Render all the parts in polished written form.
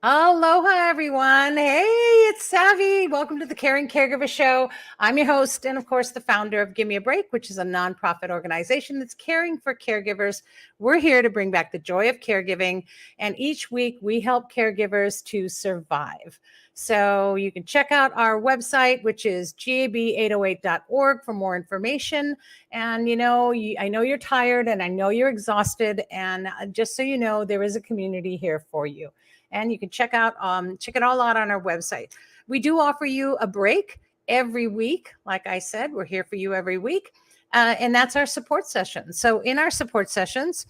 Aloha, everyone. Hey, it's Savvy. Welcome to the Caring Caregiver Show. I'm your host and, of course, the founder of Give Me a Break, which is a nonprofit organization that's caring for caregivers. We're here to bring back the joy of caregiving, and each week we help caregivers to survive. So you can check out our website, which is gab808.org for more information. And, I know you're tired and I know you're exhausted. And just so you know, there is a community here for you. And you can check it all out on our website. We do offer you a break every week. Like I said, we're here for you every week. And that's our support session. So in our support sessions,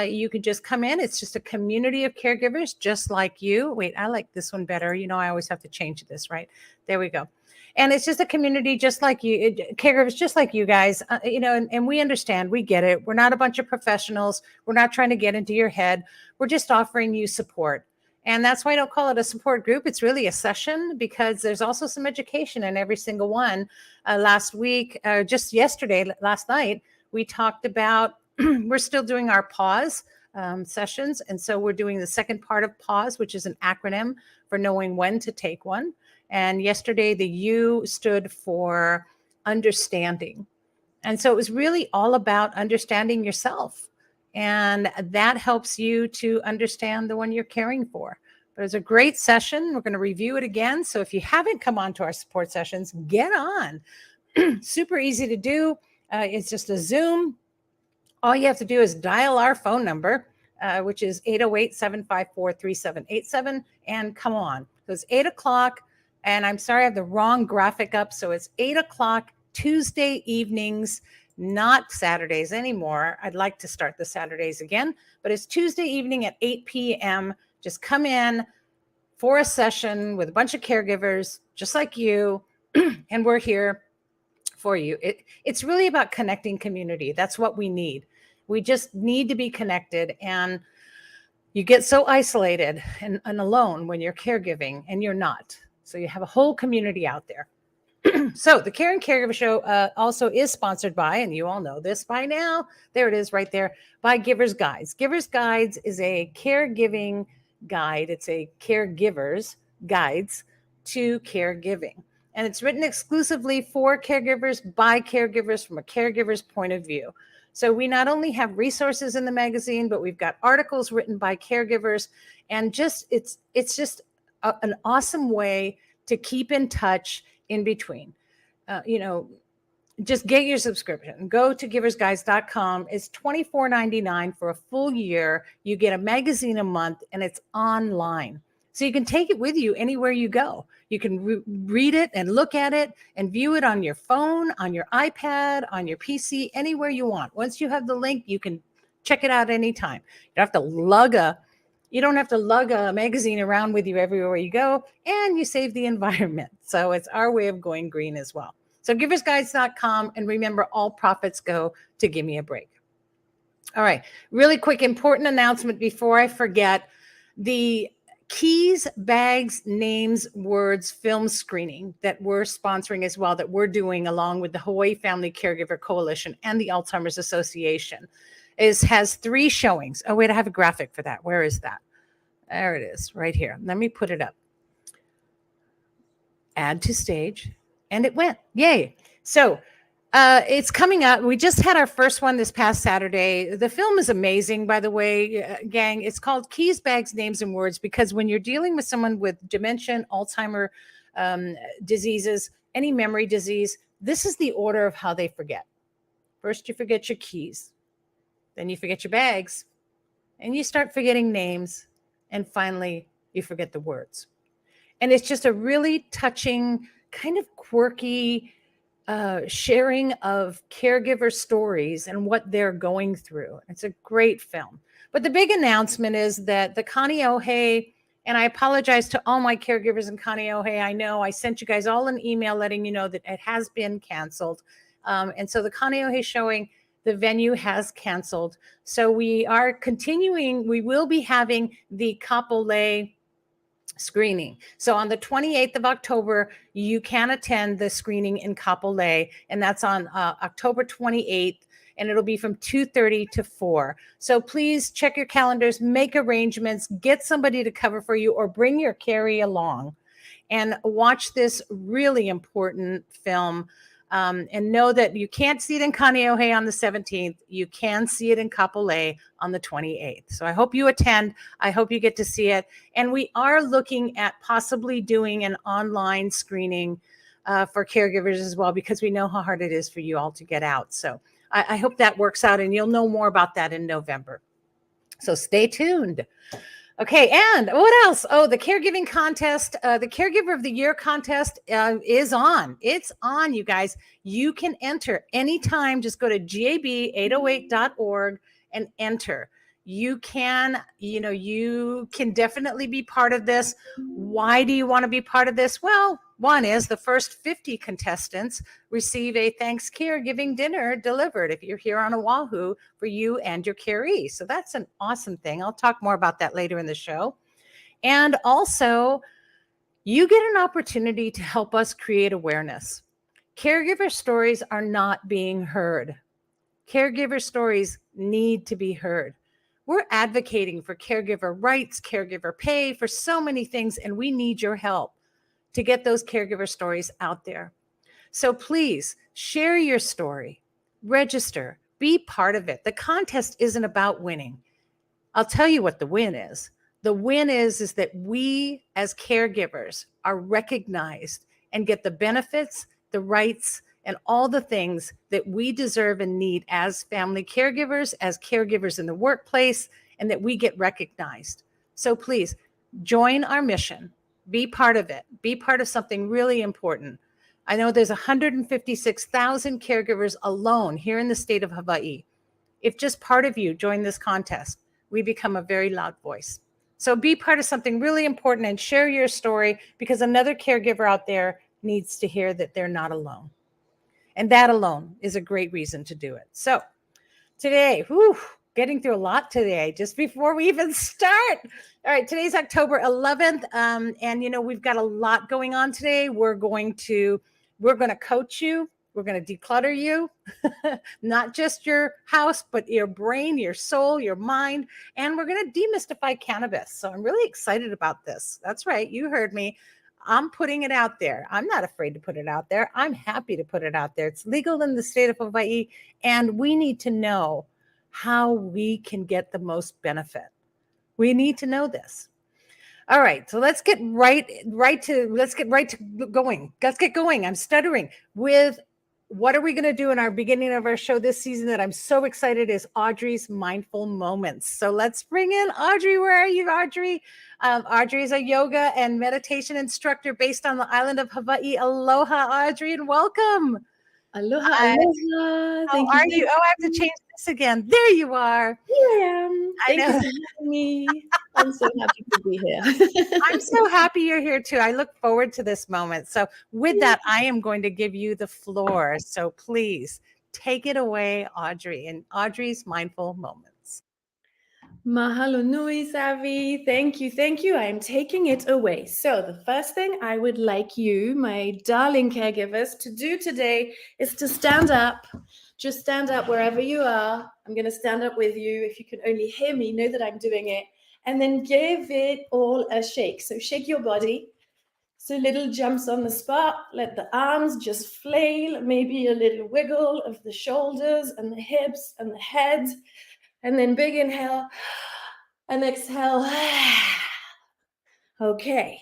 you can just come in. It's just a community of caregivers just like you. Wait, I like this one better. I always have to change this, right? There we go. And it's just a community just like you, caregivers just like you guys, and we understand, we get it. We're not a bunch of professionals. We're not trying to get into your head. We're just offering you support. And that's why I don't call it a support group. It's really a session because there's also some education in every single one. Last night, we talked about, we're still doing our pause sessions. And so we're doing the second part of pause, which is an acronym for knowing when to take one. And yesterday, the U stood for understanding. And so it was really all about understanding yourself. And that helps you to understand the one you're caring for. But it's a great session. We're going to review it again. So if you haven't come on to our support sessions, get on. Super easy to do. It's just a Zoom. All you have to do is dial our phone number, which is 808-754-3787, and come on. So it's 8 o'clock. And I'm sorry, I have the wrong graphic up. So it's 8 o'clock Tuesday evenings, not Saturdays anymore. I'd like to start the Saturdays again, but it's Tuesday evening at 8 p.m. Just come in for a session with a bunch of caregivers, just like you, and we're here for you. It's really about connecting community. That's what we need. We just need to be connected, and you get so isolated and alone when you're caregiving, and you're not. So you have a whole community out there. So the Caring Caregiver Show also is sponsored by, and you all know this by now, there it is right there, by Givers Guides. Givers Guides is a caregiving guide. It's a caregiver's guides to caregiving. And it's written exclusively for caregivers by caregivers from a caregiver's point of view. So we not only have resources in the magazine, but we've got articles written by caregivers. And it's just an awesome way to keep in touch in between. Just get your subscription. Go to giversguides.com. It's $24.99 for a full year. You get a magazine a month, and it's online. So you can take it with you anywhere you go. You can read it and look at it and view it on your phone, on your iPad, on your PC, anywhere you want. Once you have the link, you can check it out anytime. You don't have to lug a magazine around with you everywhere you go, and you save the environment. So it's our way of going green as well. So giversguides.com, and remember, all profits go to Give Me a Break. All right, really quick, important announcement before I forget. The Keys, Bags, Names, Words film screening that we're sponsoring as well, that we're doing along with the Hawaii Family Caregiver Coalition and the Alzheimer's Association, has 3 showings. Oh, wait, I have a graphic for that. Where is that? There it is, right here. Let me put it up. Add to stage, and it went. Yay. So it's coming up. We just had our first one this past Saturday. The film is amazing, by the way, gang. It's called Keys, Bags, Names, and Words, because when you're dealing with someone with dementia, Alzheimer diseases, any memory disease, this is the order of how they forget. First, you forget your keys. Then you forget your bags, and you start forgetting names, and finally you forget the words. And it's just a really touching, kind of quirky sharing of caregiver stories and what they're going through. It's a great film. But the big announcement is that the Kaneohe, and I apologize to all my caregivers in Kaneohe. I know I sent you guys all an email letting you know that it has been canceled. And so the Kaneohe showing, the venue has canceled. So we are continuing. We will be having the Kapolei screening. So on the 28th of October, you can attend the screening in Kapolei, and that's on October 28th. and it'll be from 2:30 to 4. So please check your calendars, make arrangements, get somebody to cover for you, or bring your carry along and watch this really important film. And know that you can't see it in Kaneohe on the 17th. You can see it in Kapolei on the 28th. So I hope you attend. I hope you get to see it. And we are looking at possibly doing an online screening for caregivers as well, because we know how hard it is for you all to get out. So I hope that works out, and you'll know more about that in November. So stay tuned. Okay, and what else? Oh, the caregiving contest, the Caregiver of the Year contest is on. It's on, you guys. You can enter anytime. Just go to gab808.org and enter. You can definitely be part of this. Why do you want to be part of this? Well, one is the first 50 contestants receive a thanks caregiving dinner delivered if you're here on Oahu for you and your caree. So that's an awesome thing. I'll talk more about that later in the show. And also, you get an opportunity to help us create awareness. Caregiver stories are not being heard. Caregiver stories need to be heard. We're advocating for caregiver rights, caregiver pay, for so many things, and we need your help to get those caregiver stories out there. So please share your story, register, be part of it. The contest isn't about winning. I'll tell you what the win is. The win is that we as caregivers are recognized and get the benefits, the rights, and all the things that we deserve and need as family caregivers, as caregivers in the workplace, and that we get recognized. So please join our mission. Be part of it. Be part of something really important. I know there's 156,000 caregivers alone here in the state of Hawaii. If just part of you join this contest, we become a very loud voice. So be part of something really important and share your story, because another caregiver out there needs to hear that they're not alone. And that alone is a great reason to do it. So today, getting through a lot today, just before we even start. All right, today's October 11th. And we've got a lot going on today. We're going to coach you. We're going to declutter you, not just your house, but your brain, your soul, your mind. And we're going to demystify cannabis. So I'm really excited about this. That's right. You heard me. I'm putting it out there. I'm not afraid to put it out there. I'm happy to put it out there. It's legal in the state of Hawaii, and we need to know how we can get the most benefit. We need to know this. All right, so let's get right to going. Let's get going. I'm stuttering with what are we going to do in our beginning of our show this season that I'm so excited is Audrey's Mindful Moments. So let's bring in Audrey. Where are you, Audrey? Audrey is a yoga and meditation instructor based on the island of Hawaii. Aloha, Audrey, and welcome. Aloha, aloha. How are you? Oh, I have to change this again. There you are. Here I am. Thank you for having me. I'm so happy to be here. I'm so happy you're here too. I look forward to this moment. So with that, I am going to give you the floor. So please take it away, Audrey, and Audrey's Mindful Moments. Mahalo nui, Savi. Thank you. I am taking it away. So the first thing I would like you, my darling caregivers, to do today is to stand up. Just stand up wherever you are. I'm going to stand up with you. If you can only hear me, know that I'm doing it. And then give it all a shake. So shake your body. So little jumps on the spot. Let the arms just flail. Maybe a little wiggle of the shoulders and the hips and the head. And then big inhale and exhale. Okay.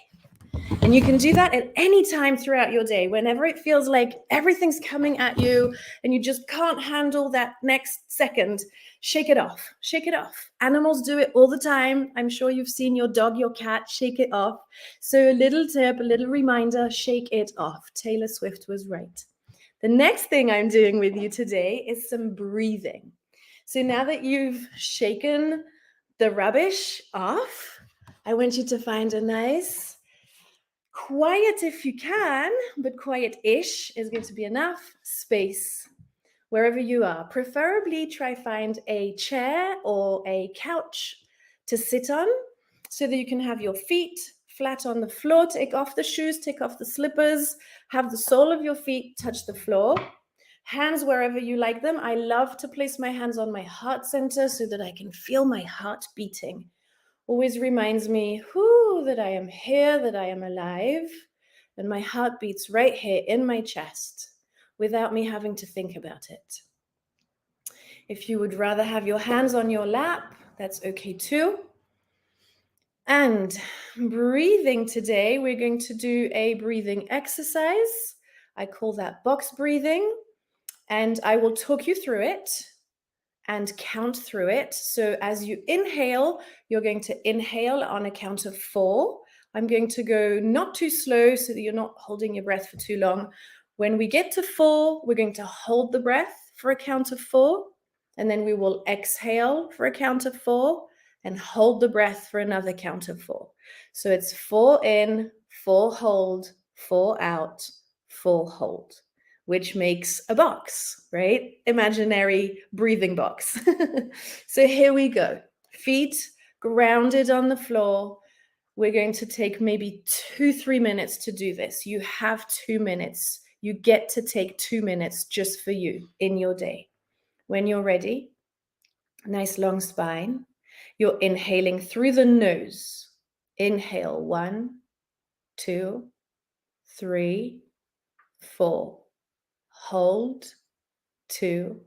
And you can do that at any time throughout your day, whenever it feels like everything's coming at you and you just can't handle that next second. Shake it off. Shake it off. Animals do it all the time. I'm sure you've seen your dog, your cat, shake it off. So a little tip, a little reminder, shake it off. Taylor Swift was right. The next thing I'm doing with you today is some breathing. So now that you've shaken the rubbish off, I want you to find a nice, quiet if you can, but quiet-ish is going to be enough space wherever you are. Preferably try find a chair or a couch to sit on so that you can have your feet flat on the floor. Take off the shoes, take off the slippers, have the sole of your feet touch the floor. Hands wherever you like them. I love to place my hands on my heart center so that I can feel my heart beating. Always reminds me, that I am here, that I am alive, and my heart beats right here in my chest without me having to think about it. If you would rather have your hands on your lap, that's okay too. And breathing today, we're going to do a breathing exercise. I call that box breathing, and I will talk you through it and count through it. So as you inhale, you're going to inhale on a count of 4. I'm going to go not too slow so that you're not holding your breath for too long. When we get to 4, we're going to hold the breath for a count of 4, and then we will exhale for a count of 4 and hold the breath for another count of 4. So it's 4 in, 4 hold, 4 out, 4 hold, which makes a box, right? Imaginary breathing box. So here we go. Feet grounded on the floor. We're going to take maybe 2-3 minutes to do this. You have 2 minutes. You get to take 2 minutes just for you in your day. When you're ready, nice long spine. You're inhaling through the nose. Inhale, 1, 2, 3, 4. Hold, 2,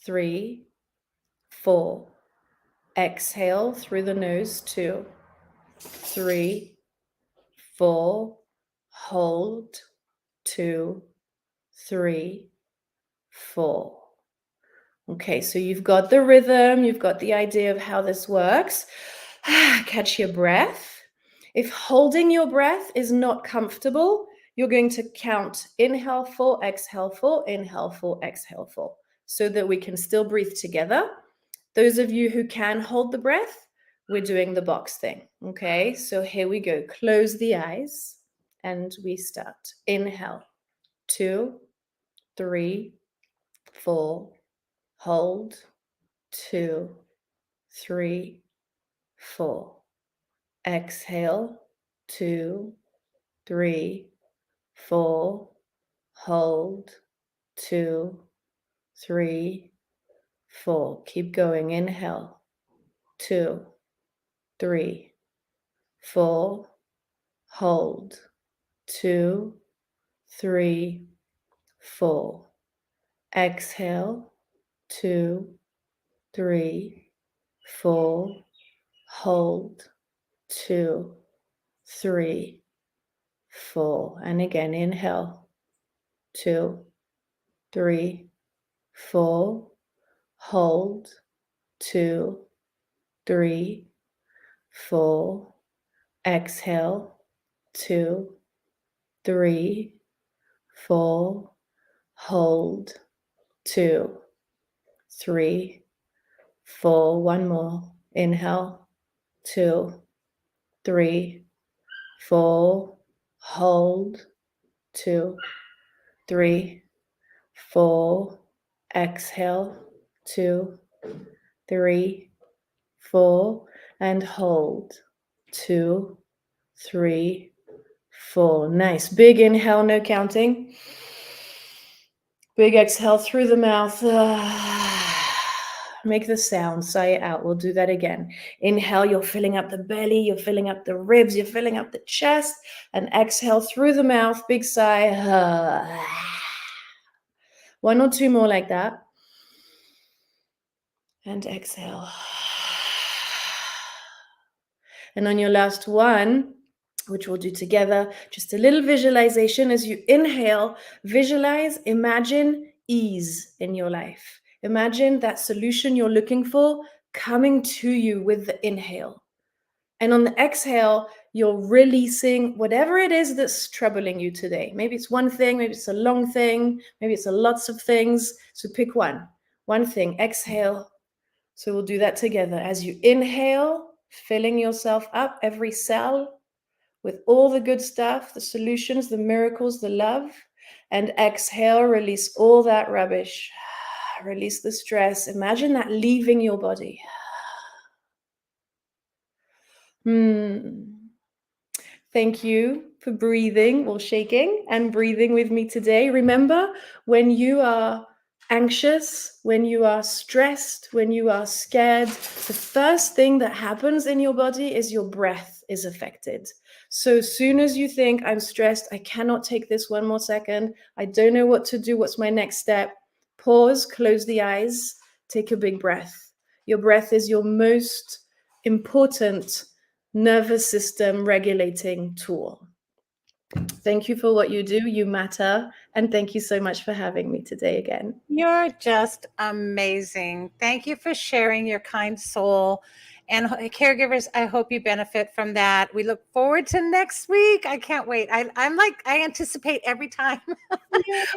3, 4. Exhale through the nose, 2, 3, 4. Hold, 2, 3, 4. Okay, so you've got the rhythm, you've got the idea of how this works. Catch your breath. If holding your breath is not comfortable, you're going to count inhale 4, exhale 4, inhale 4, exhale 4, so that we can still breathe together. Those of you who can hold the breath, we're doing the box thing. Okay, so here we go. Close the eyes and we start. Inhale, 2, 3, 4. Hold, 2, 3, 4. Exhale, 2, 3, 4. Hold, 2, 3, 4. Keep going. Inhale, 2, 3, 4. Hold, 2, 3, 4. Exhale, 2, 3, 4. Hold, 2, 3, 4. And again, inhale, 2, 3, 4. Hold, 2, 3, 4. Exhale, 2, 3, 4. Hold, 2, 3, 4. One more. Inhale, 2, 3, 4. Hold, 2, 3, 4. Exhale, 2, 3, 4. And hold, 2, 3, 4. Nice. Big inhale, no counting. Big exhale through the mouth. Make the sound, sigh it out. We'll do that again. Inhale, you're filling up the belly, you're filling up the ribs, you're filling up the chest. And exhale through the mouth, big sigh. 1 or 2 more like that. And exhale. And on your last one, which we'll do together, just a little visualization as you inhale. Visualize, imagine ease in your life. Imagine that solution you're looking for coming to you with the inhale. And on the exhale, you're releasing whatever it is that's troubling you today. Maybe it's one thing, maybe it's a long thing, maybe it's a lots of things. So pick one thing, exhale. So we'll do that together. As you inhale, filling yourself up, every cell, with all the good stuff, the solutions, the miracles, the love. And exhale, release all that rubbish. Release the stress. Imagine that leaving your body. Thank you for breathing or shaking and breathing with me today. Remember, when you are anxious, when you are stressed, when you are scared, the first thing that happens in your body is your breath is affected. So as soon as you think, I'm stressed, I cannot take this one more second, I don't know what to do, what's my next step? Pause, close the eyes, take a big breath. Your breath is your most important nervous system regulating tool. Thank you for what you do. You matter. And thank you so much for having me today again. You're just amazing. Thank you for sharing your kind soul. And caregivers, I hope you benefit from that. We look forward to next week. I can't wait. I'm like, I anticipate every time.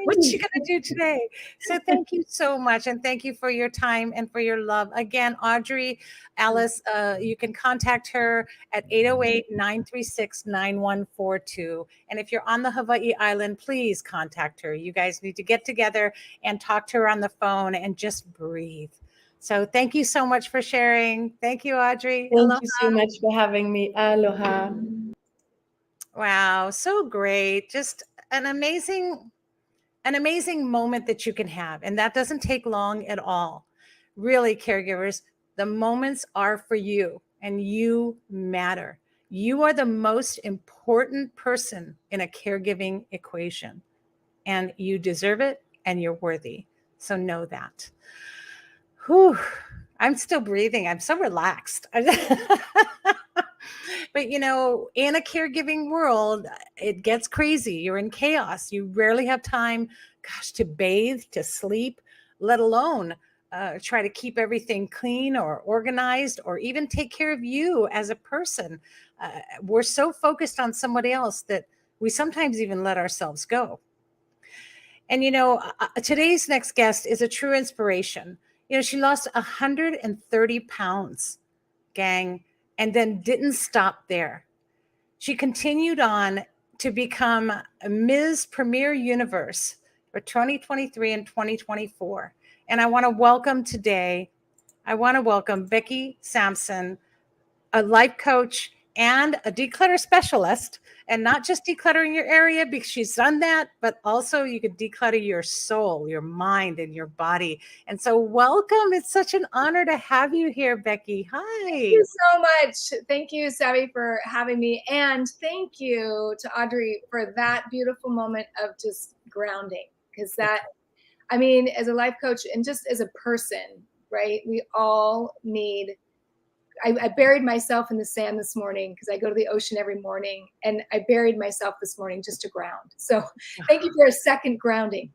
What's she going to do today? So thank you so much. And thank you for your time and for your love. Again, Audrey, Alice, you can contact her at 808-936-9142. And if you're on the Hawaii Island, please contact her. You guys need to get together and talk to her on the phone and just breathe. So thank you so much for sharing. Thank you, Audrey. Thank you so much for having me. Aloha. Wow, so great. Just an amazing moment that you can have. And that doesn't take long at all. Really, caregivers, the moments are for you and you matter. You are the most important person in a caregiving equation and you deserve it and you're worthy. So know that. Whew, I'm still breathing. I'm so relaxed. But you know, in a caregiving world, it gets crazy. You're in chaos. You rarely have time, gosh, to bathe, to sleep, let alone try to keep everything clean or organized or even take care of you as a person. We're so focused on somebody else that we sometimes even let ourselves go. And you know, today's next guest is a true inspiration. You know, she lost 130 pounds, gang, and then didn't stop there. She continued on to become Ms. Premier Universe for 2023 and 2024. And I want to welcome Becky Sampson, a life coach and a declutter specialist, and not just decluttering your area because she's done that, but also you could declutter your soul, your mind, and your body. And so welcome. It's such an honor to have you here, Becky. Hi. Thank you so much. Thank you, Savvy, for having me. And thank you to Audrey for that beautiful moment of just grounding. Because that, I mean, as a life coach and just as a person, right, we all need, I buried myself in the sand this morning because I go to the ocean every morning, and I buried myself this morning just to ground. So thank you for a second grounding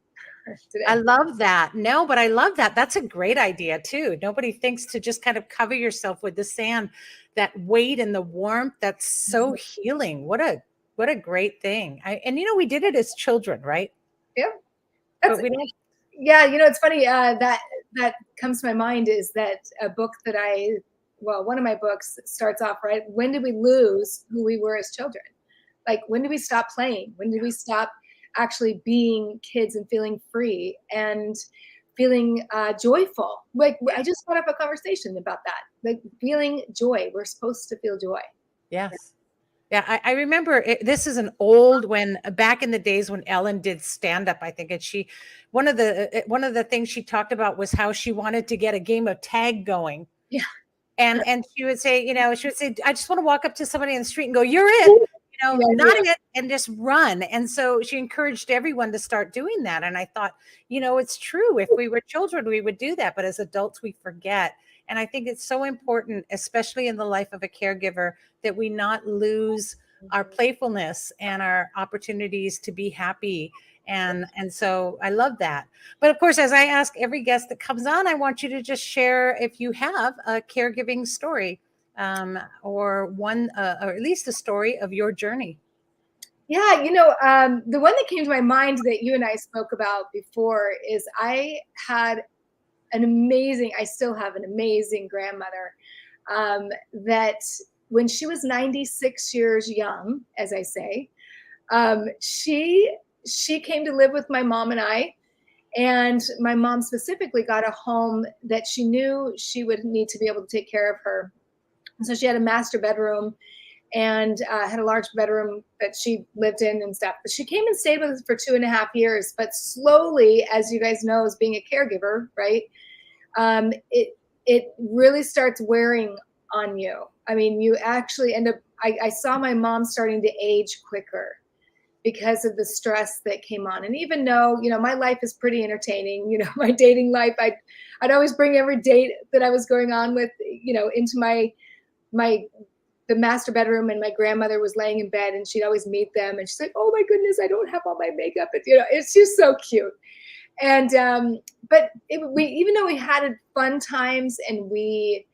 today. I love that. No, but I love that. That's a great idea too. Nobody thinks to just kind of cover yourself with the sand, that weight and the warmth. That's so healing. What a great thing. And you know, we did it as children, right? Yeah. But we don't. Yeah, you know, it's funny that comes to my mind is that a book that one of my books starts off, right? When did we lose who we were as children? Like, when did we stop playing? When did we stop actually being kids and feeling free and feeling joyful? Like, I just brought up a conversation about that, like feeling joy. We're supposed to feel joy. Yes. Yeah, I remember this is an old when back in the days when Ellen did stand up, I think, and one of the things she talked about was how she wanted to get a game of tag going. Yeah. And she would say, I just want to walk up to somebody in the street and go, "You're it," not it, and just run. And so she encouraged everyone to start doing that. And I thought, it's true. If we were children, we would do that, but as adults, we forget. And I think it's so important, especially in the life of a caregiver, that we not lose our playfulness and our opportunities to be happy. And so I love that. But of course, as I ask every guest that comes on, I want you to just share if you have a caregiving story, or one, or at least a story of your journey. Yeah, the one that came to my mind that you and I spoke about before is I still have an amazing grandmother that when she was 96 years young, as I say, she came to live with my mom and I. And my mom specifically got a home that she knew she would need to be able to take care of her. And so she had a master bedroom, and had a large bedroom that she lived in and stuff. But she came and stayed with us for 2.5 years. But slowly, as you guys know, as being a caregiver, right, it really starts wearing on you. I mean, you actually end up, I saw my mom starting to age quicker because of the stress that came on. And even though, my life is pretty entertaining, my dating life, I'd always bring every date that I was going on with, into the master bedroom, and my grandmother was laying in bed and she'd always meet them. And she's like, oh my goodness, I don't have all my makeup. It's just so cute. And, but we, even though we had fun times and we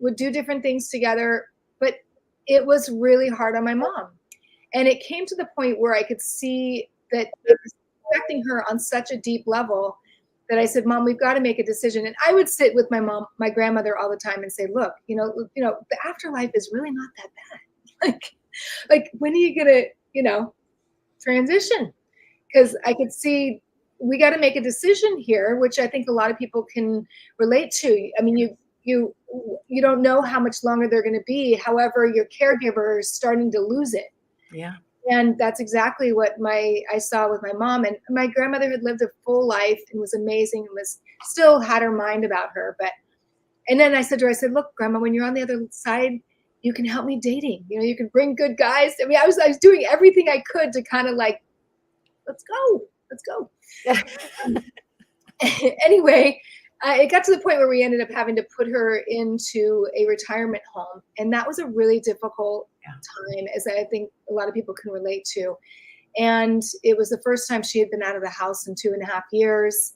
would do different things together, but it was really hard on my mom. And it came to the point where I could see that it was affecting her on such a deep level that I said, Mom, we've got to make a decision. And I would sit with my grandmother all the time and say, look, the afterlife is really not that bad. Like when are you going to, transition? Because I could see we got to make a decision here, which I think a lot of people can relate to. I mean, you don't know how much longer they're going to be. However, your caregiver is starting to lose it. Yeah. And that's exactly what I saw with my mom. And my grandmother had lived a full life and was amazing and still had her mind about her. And then I said to her, look, Grandma, when you're on the other side, you can help me dating. You can bring good guys. I mean, I was doing everything I could to kind of like, let's go. Anyway, it got to the point where we ended up having to put her into a retirement home. And that was a really difficult time, as I think a lot of people can relate to. And it was the first time she had been out of the house in 2.5 years.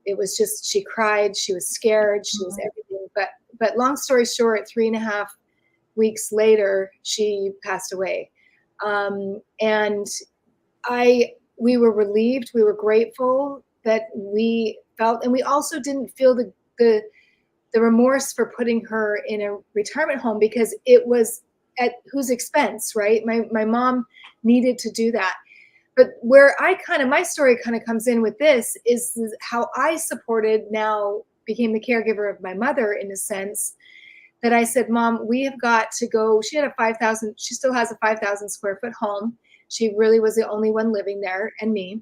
It was just, she cried, she was scared, she was everything. But long story short, 3.5 weeks later, she passed away. And we were relieved, we were grateful that we felt, and we also didn't feel the remorse for putting her in a retirement home, because it was at whose expense, right? My mom needed to do that. But where my story kind of comes in with this is how I became the caregiver of my mother, in a sense that I said, Mom, we have got to go. She still has a 5,000 square foot home. She really was the only one living there, and me.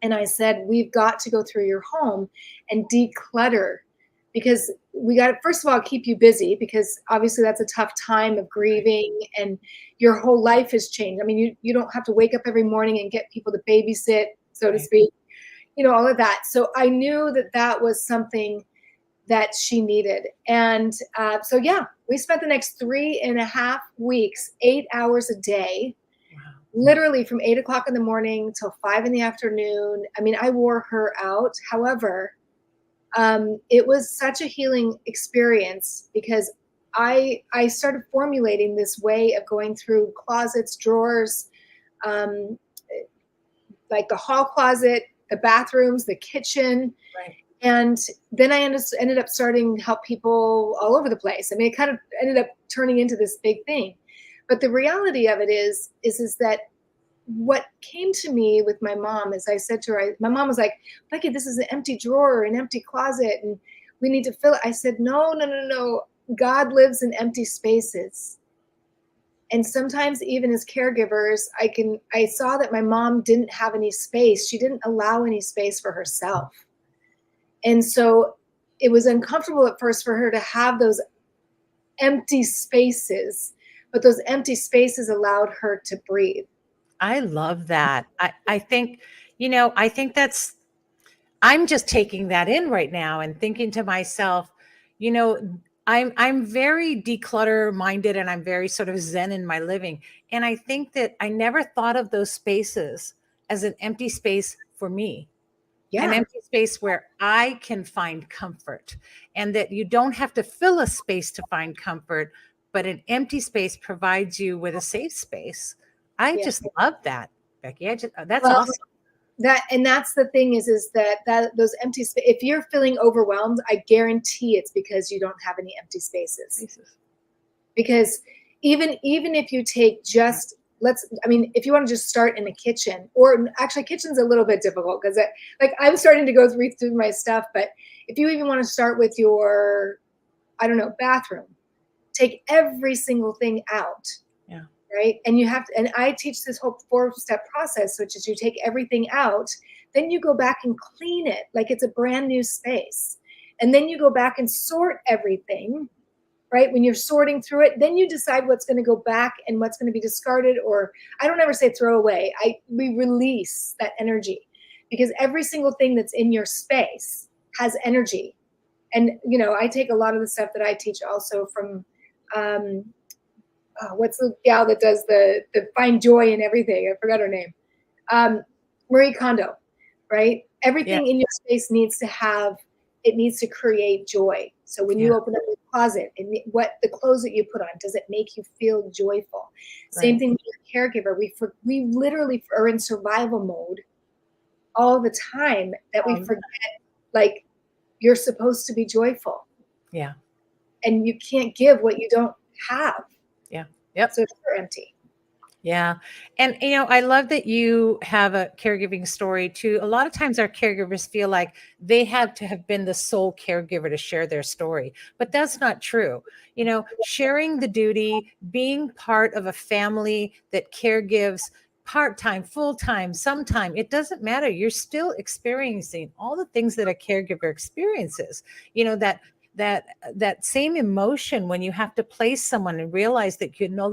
And I said, we've got to go through your home and declutter, because we got to, first of all, keep you busy, because obviously that's a tough time of grieving and your whole life has changed. I mean, you don't have to wake up every morning and get people to babysit, so to speak, all of that. So I knew that was something that she needed. And so, we spent the next 3.5 weeks, 8 hours a day, literally from 8 o'clock in the morning till 5 in the afternoon. I mean, I wore her out. However, it was such a healing experience, because I started formulating this way of going through closets, drawers, like the hall closet, the bathrooms, the kitchen. Right. And then I ended up starting to help people all over the place. I mean, it kind of ended up turning into this big thing. But the reality of it is that what came to me with my mom, as I said to her, my mom was like, Becky, this is an empty drawer, an empty closet, and we need to fill it. I said, no. God lives in empty spaces. And sometimes even as caregivers, I saw that my mom didn't have any space. She didn't allow any space for herself. And so it was uncomfortable at first for her to have those empty spaces, but those empty spaces allowed her to breathe. I love that. I think, I think I'm just taking that in right now and thinking to myself, I'm very declutter minded, and I'm very sort of zen in my living. And I think that I never thought of those spaces as an empty space for me. Yeah. An empty space where I can find comfort, and that you don't have to fill a space to find comfort, but an empty space provides you with a safe space. I just love that, Becky. That's awesome. That's the thing is that those empty spaces, if you're feeling overwhelmed, I guarantee it's because you don't have any empty spaces. Because even if you take just, if you want to just start in the kitchen, or actually kitchen's a little bit difficult, because I'm starting to go through my stuff, but if you even want to start with your, bathroom, take every single thing out right? And you have to, and I teach this whole 4-step process, which is you take everything out, then you go back and clean it like it's a brand new space. And then you go back and sort everything, right? When you're sorting through it, then you decide what's going to go back and what's going to be discarded, or I don't ever say throw away. We release that energy, because every single thing that's in your space has energy. And, you know, I take a lot of the stuff that I teach also from, what's the gal that does the find joy in everything? I forgot her name. Marie Kondo, right? Everything in your space needs to create joy. So when you open up your closet, and what the clothes that you put on, does it make you feel joyful? Same thing with your caregiver. We literally are in survival mode all the time, that we forget, like, you're supposed to be joyful. Yeah. And you can't give what you don't have. Yeah. Yep. So you're empty. Yeah. And, you know, I love that you have a caregiving story too. A lot of times our caregivers feel like they have to have been the sole caregiver to share their story, but that's not true. You know, sharing the duty, being part of a family that caregives part-time, full-time, sometime, it doesn't matter. You're still experiencing all the things that a caregiver experiences, you know, that same emotion when you have to place someone and realize that you no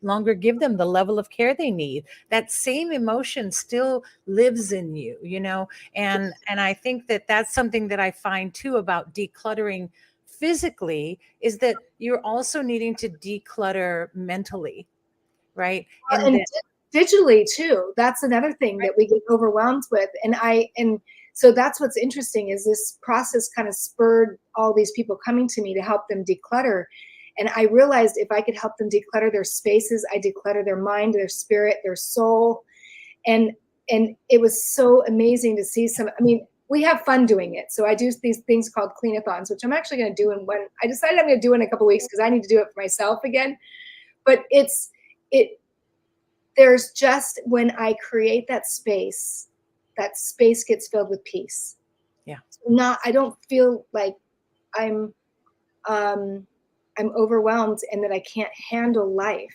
longer give them the level of care they need. That same emotion still lives in you, you know, and I think that that's something that I find too about decluttering physically, is that you're also needing to declutter mentally, right? And digitally too. That's another thing that we get overwhelmed with. And so that's what's interesting, is this process kind of spurred all these people coming to me to help them declutter. And I realized if I could help them declutter their spaces, I declutter their mind, their spirit, their soul. And it was so amazing to see I mean, we have fun doing it. So I do these things called clean-a-thons, which I'm actually going to do I decided I'm going to do in a couple of weeks, because I need to do it for myself again. But there's just, when I create that space gets filled with peace. Yeah. I don't feel like I'm overwhelmed and that I can't handle life.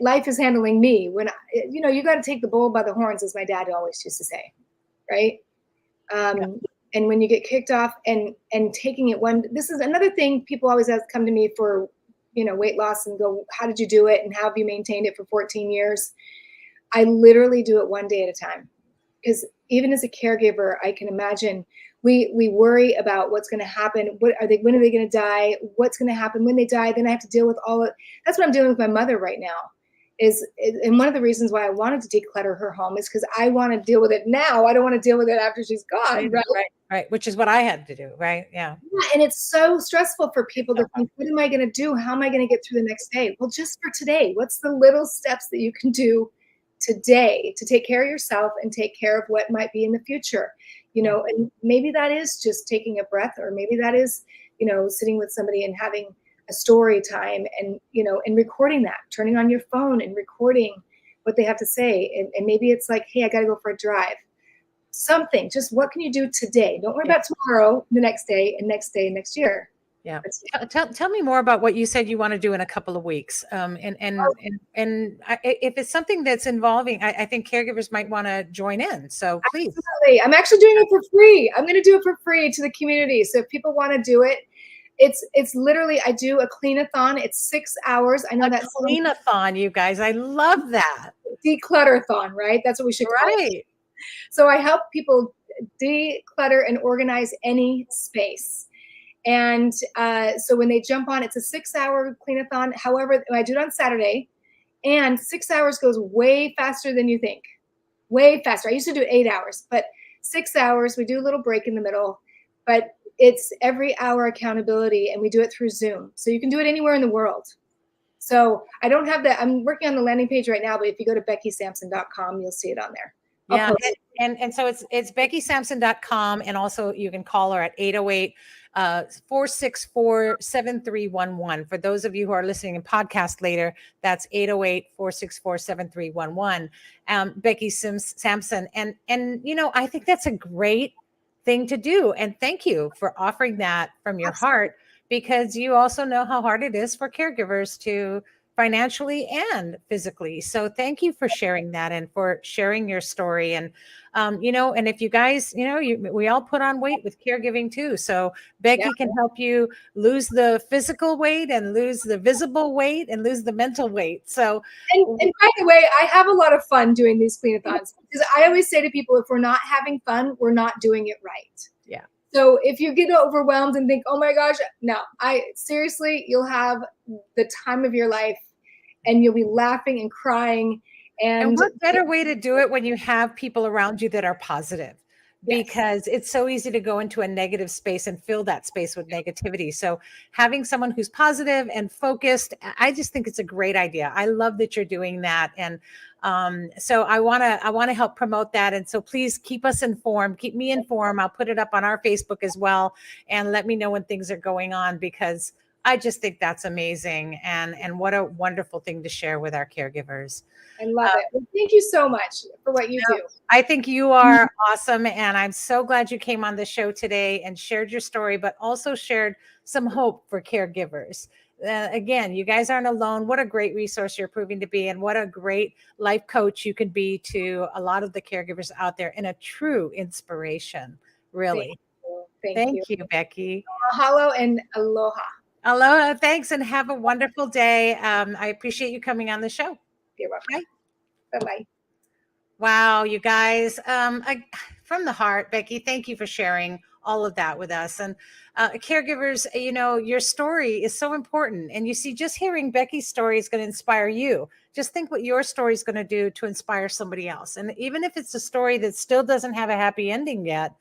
Life is handling me. You got to take the bull by the horns, as my dad always used to say, right? And when you get kicked off and taking it this is another thing people always come to me for, weight loss, and go, how did you do it? And how have you maintained it for 14 years? I literally do it one day at a time. Because even as a caregiver, I can imagine we worry about what's going to happen. When are they going to die? What's going to happen when they die? Then I have to deal with all of, that's what I'm dealing with my mother right now. And one of the reasons why I wanted to declutter her home is because I want to deal with it now. I don't want to deal with it after she's gone. Right. Which is what I had to do. Right. Yeah. And it's so stressful for people to think, what am I going to do? How am I going to get through the next day? Well, just for today, what's the little steps that you can do today to take care of yourself and take care of what might be in the future? And maybe that is just taking a breath, or maybe that is, sitting with somebody and having a story time, and, and recording that, turning on your phone and recording what they have to say. And maybe it's like, hey, I got to go for a drive. Something, just what can you do today? Don't worry about tomorrow, the next day, and next day, and next year. Yeah. Tell me more about what you said you want to do in a couple of weeks. If it's something that's involving, I think caregivers might want to join in. So please. Absolutely. I'm actually doing it for free. I'm going to do it for free to the community. So if people want to do it, it's literally, I do a clean-a-thon. It's 6 hours. I know that clean-a-thon, you guys. I love that. Declutter-thon, right? That's what we should call it. So I help people declutter and organize any space. And so when they jump on, it's a 6-hour clean-a-thon. However, I do it on Saturday, and 6 hours goes way faster than you think. Way faster. I used to do 8 hours, but 6 hours, we do a little break in the middle, but it's every hour accountability, and we do it through Zoom. So you can do it anywhere in the world. So I don't have that. I'm working on the landing page right now, but if you go to beckysampson.com, you'll see it on there. Yeah. And so it's beckysampson.com. And also you can call her at 808-464-7311. For those of you who are listening in podcast later, that's 808-464-7311. Becky Sampson. And, I think that's a great thing to do. And thank you for offering that from your heart, because you also know how hard it is for caregivers to financially and physically. So thank you for sharing that and for sharing your story. And, and if you guys, we all put on weight with caregiving too. So Becky can help you lose the physical weight and lose the visible weight and lose the mental weight. So, and by the way, I have a lot of fun doing these clean-a-thons, because I always say to people, if we're not having fun, we're not doing it right. Yeah. So if you get overwhelmed and think, oh my gosh, no, seriously, you'll have the time of your life and you'll be laughing and crying. And what better way to do it when you have people around you that are positive? Because it's so easy to go into a negative space and fill that space with negativity. So having someone who's positive and focused, I just think it's a great idea. I love that you're doing that. And so I want to help promote that. And so please keep us informed, keep me informed. I'll put it up on our Facebook as well. And let me know when things are going on, because I just think that's amazing. And what a wonderful thing to share with our caregivers. I love it. Well, thank you so much for what you do. I think you are awesome. And I'm so glad you came on the show today and shared your story, but also shared some hope for caregivers. Again, you guys aren't alone. What a great resource you're proving to be, and what a great life coach you can be to a lot of the caregivers out there, and a true inspiration, really. Thank you, Becky. Mahalo and aloha. Aloha. Thanks, and have a wonderful day. I appreciate you coming on the show. You're welcome. Bye-bye. Wow, you guys, from the heart, Becky, thank you for sharing all of that with us. And caregivers, your story is so important. And you see, just hearing Becky's story is going to inspire you. Just think what your story is going to do to inspire somebody else. And even if it's a story that still doesn't have a happy ending yet,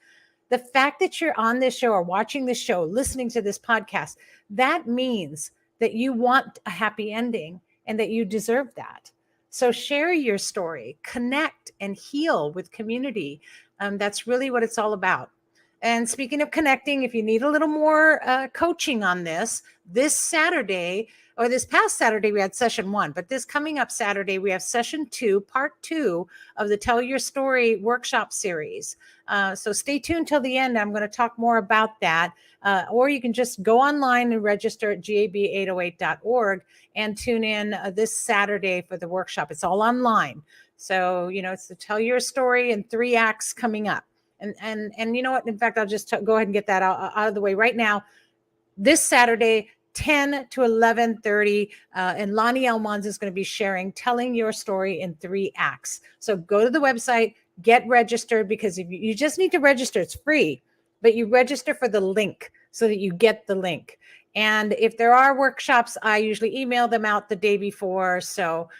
the fact that you're on this show or watching this show, listening to this podcast, that means that you want a happy ending and that you deserve that. So share your story, connect and heal with community. That's really what it's all about. And speaking of connecting, if you need a little more coaching on this Saturday, or this past Saturday, we had session 1, but this coming up Saturday, we have session 2, part 2 of the Tell Your Story workshop series. So stay tuned till the end. I'm going to talk more about that. Or you can just go online and register at gab808.org and tune in this Saturday for the workshop. It's all online. So, it's the Tell Your Story in 3 acts coming up. And you know what? In fact, I'll just go ahead and get that out of the way right now. This Saturday, 10 to 11:30, and Lonnie Elmons is going to be sharing Telling Your Story in 3 acts. So go to the website, get registered, because if you just need to register, it's free, but you register for the link so that you get the link. And if there are workshops, I usually email them out the day before. So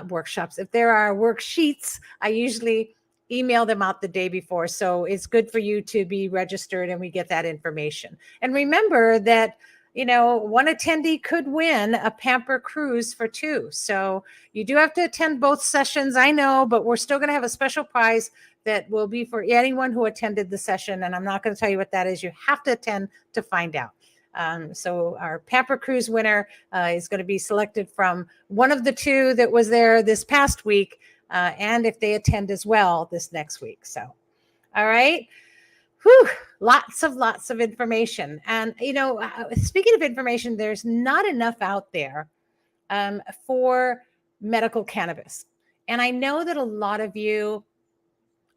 workshops, if there are worksheets, I usually email them out the day before. So it's good for you to be registered and we get that information. And remember that, one attendee could win a Pamper cruise for 2. So you do have to attend both sessions, I know, but we're still going to have a special prize that will be for anyone who attended the session. And I'm not going to tell you what that is. You have to attend to find out. So our Pamper cruise winner is going to be selected from one of the 2 that was there this past week. And if they attend as well this next week. So, all right. Whew, lots of information. And, speaking of information, there's not enough out there for medical cannabis. And I know that a lot of you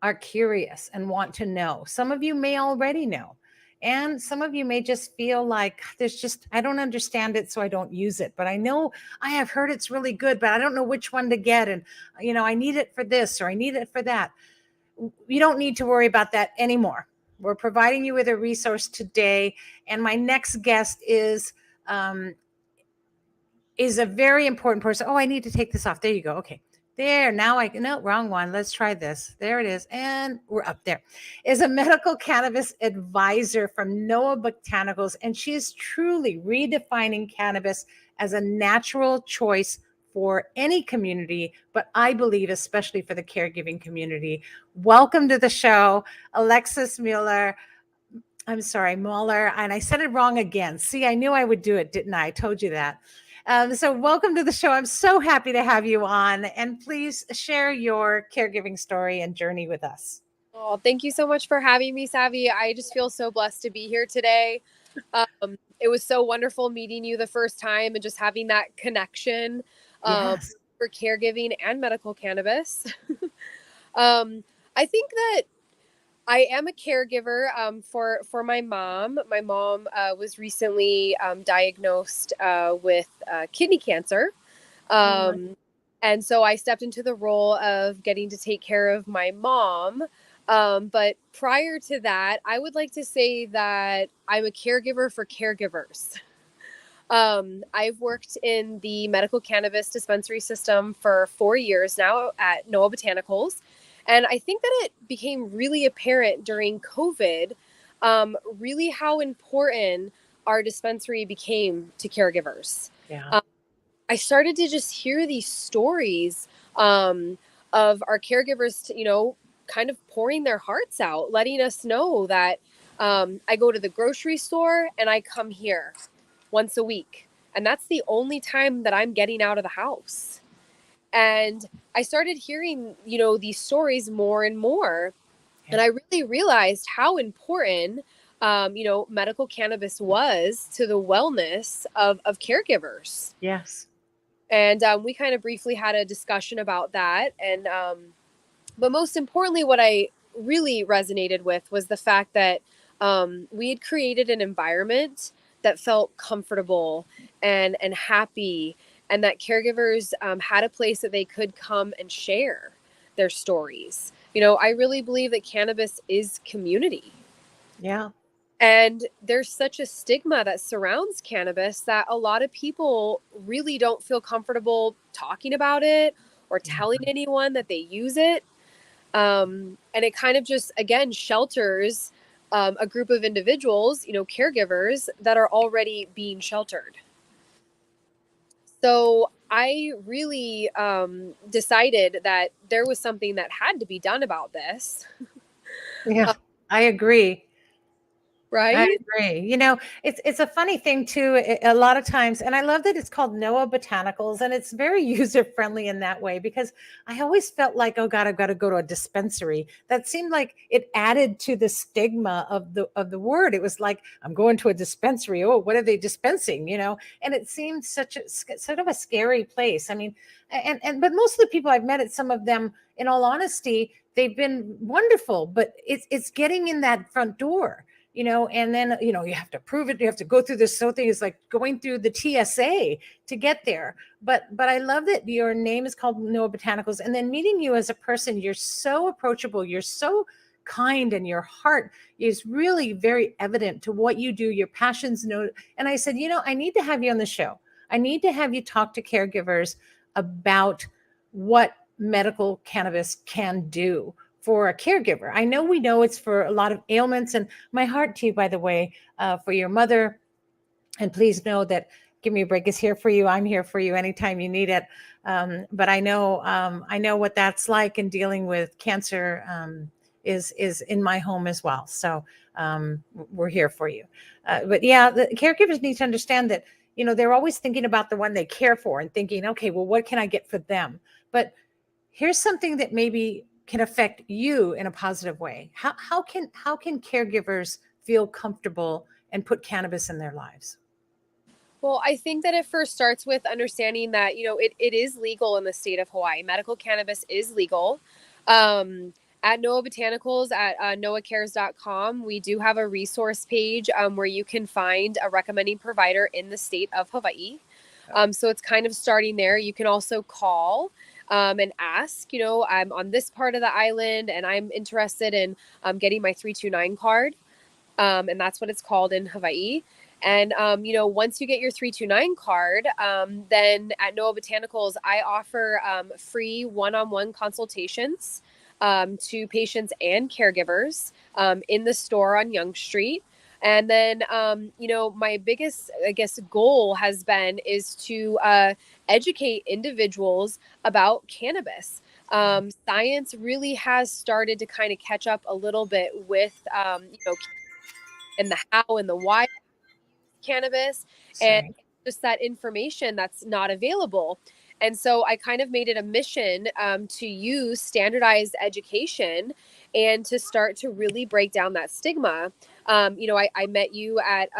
are curious and want to know. Some of you may already know. And some of you may just feel like I don't understand it, so I don't use it. But I know I have heard it's really good, but I don't know which one to get. And, I need it for this or I need it for that. You don't need to worry about that anymore. We're providing you with a resource today. And my next guest is a very important person. Oh, I need to take this off. There you go. Okay. There, now no, wrong one. Let's try this. There it is. And we're up there. Is a medical cannabis advisor from Noah Botanicals. And she is truly redefining cannabis as a natural choice for any community, but I believe especially for the caregiving community. Welcome to the show, Alexis Mueller. I'm sorry, Mueller. And I said it wrong again. See, I knew I would do it, didn't I? I told you that. So welcome to the show. I'm so happy to have you on, and please share your caregiving story and journey with us. Oh, thank you so much for having me, Savvy. I just feel so blessed to be here today. It was so wonderful meeting you the first time and just having that connection. Yes. for caregiving and medical cannabis. I think that I am a caregiver for my mom. My mom was recently diagnosed with kidney cancer. And so I stepped into the role of getting to take care of my mom. But prior to that, I would like to say that I'm a caregiver for caregivers. I've worked in the medical cannabis dispensary system for 4 years now at Noah Botanicals. And I think that it became really apparent during COVID, really how important our dispensary became to caregivers. Yeah. I started to just hear these stories of our caregivers, kind of pouring their hearts out, letting us know that I go to the grocery store and I come here once a week. And that's the only time that I'm getting out of the house. And I started hearing, these stories more and more. Yeah. And I really realized how important, medical cannabis was to the wellness of caregivers. Yes. And we kind of briefly had a discussion about that. And, but most importantly, what I really resonated with was the fact that we had created an environment that felt comfortable and happy, and that caregivers had a place that they could come and share their stories. I really believe that cannabis is community. Yeah. And there's such a stigma that surrounds cannabis that a lot of people really don't feel comfortable talking about it or telling anyone that they use it. And it kind of just, again, shelters a group of individuals, caregivers that are already being sheltered. So I really decided that there was something that had to be done about this. Yeah. I agree. Right? I agree. It's a funny thing too. A lot of times, and I love that it's called Noah Botanicals, and it's very user friendly in that way, because I always felt like, oh God, I've got to go to a dispensary. That seemed like it added to the stigma of the word. It was like, I'm going to a dispensary. Oh, what are they dispensing? And it seemed such a sort of a scary place. I mean, but most of the people I've met, some of them, in all honesty, they've been wonderful. But it's getting in that front door. And then, you have to prove it. You have to go through this whole thing. It's like going through the TSA to get there. But I love that your name is called Noah Botanicals. And then meeting you as a person, you're so approachable. You're so kind, and your heart is really very evident to what you do, your passions. And I said, I need to have you on the show. I need to have you talk to caregivers about what medical cannabis can do for a caregiver. I know we know it's for a lot of ailments, and my heart to you, by the way, for your mother. And please know that Give Me a Break is here for you. I'm here for you anytime you need it. But I know what that's like, and dealing with cancer is in my home as well. So we're here for you. But yeah, the caregivers need to understand that, they're always thinking about the one they care for and thinking, okay, well, what can I get for them? But here's something that maybe can affect you in a positive way. How can caregivers feel comfortable and put cannabis in their lives? Well, I think that it first starts with understanding that, it is legal in the state of Hawaii. Medical cannabis is legal. At Noah Botanicals, at noahcares.com, we do have a resource page where you can find a recommending provider in the state of Hawaii. So it's kind of starting there. You can also call and ask, I'm on this part of the island and I'm interested in getting my 329 card. And that's what it's called in Hawaii. And, once you get your 329 card, then at Noah Botanicals, I offer free one-on-one consultations to patients and caregivers in the store on Yonge Street. And then, my biggest, goal is to educate individuals about cannabis. Science really has started to kind of catch up a little bit with, and the how and the why cannabis, and just that information that's not available. And so I kind of made it a mission to use standardized education and to start to really break down that stigma. I met you at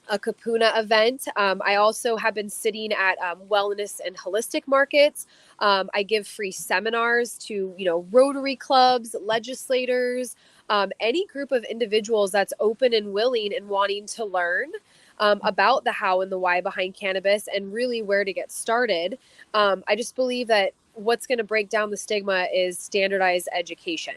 a Kapuna event. I also have been sitting at wellness and holistic markets. I give free seminars to, Rotary clubs, legislators, any group of individuals that's open and willing and wanting to learn about the how and the why behind cannabis and really where to get started. I just believe that what's going to break down the stigma is standardized education.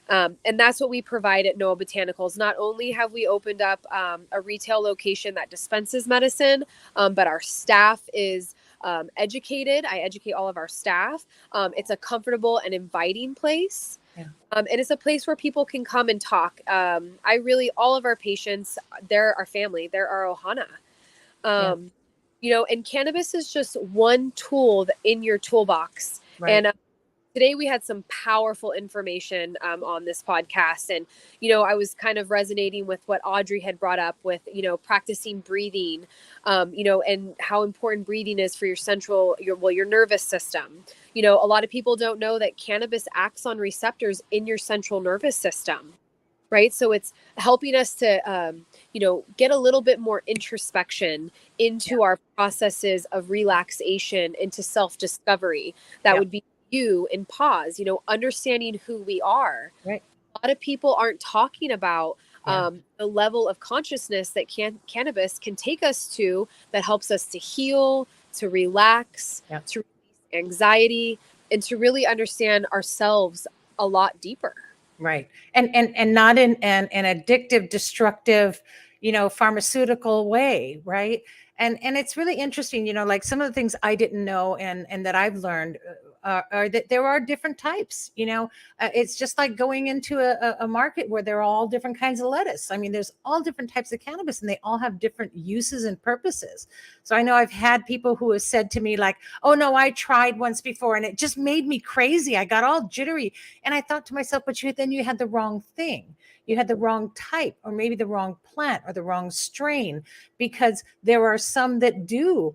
And that's what we provide at Noah Botanicals. Not only have we opened up a retail location that dispenses medicine, but our staff is educated. I educate all of our staff. It's a comfortable and inviting place. Yeah. And it's a place where people can come and talk. All of our patients, they're our family. They're our Ohana. And cannabis is just one tool in your toolbox. Right. And today we had some powerful information on this podcast. And, I was kind of resonating with what Audrey had brought up with, practicing breathing, and how important breathing is for your nervous system. A lot of people don't know that cannabis acts on receptors in your central nervous system. Right. So it's helping us to, get a little bit more introspection into our processes of relaxation, into self-discovery. That would be you and pause, understanding who we are. Right. A lot of people aren't talking about the level of consciousness that cannabis can take us to, that helps us to heal, to relax, to release anxiety, and to really understand ourselves a lot deeper. Right. And not in an addictive, destructive, pharmaceutical way. Right. And it's really interesting, like some of the things I didn't know and that I've learned are that there are different types. It's just like going into a market where there are all different kinds of lettuce. I mean, there's all different types of cannabis and they all have different uses and purposes. So I know I've had people who have said to me like, oh no, I tried once before and it just made me crazy. I got all jittery. And I thought to myself, but then you had the wrong thing. You had the wrong type or maybe the wrong plant or the wrong strain, because there are some that do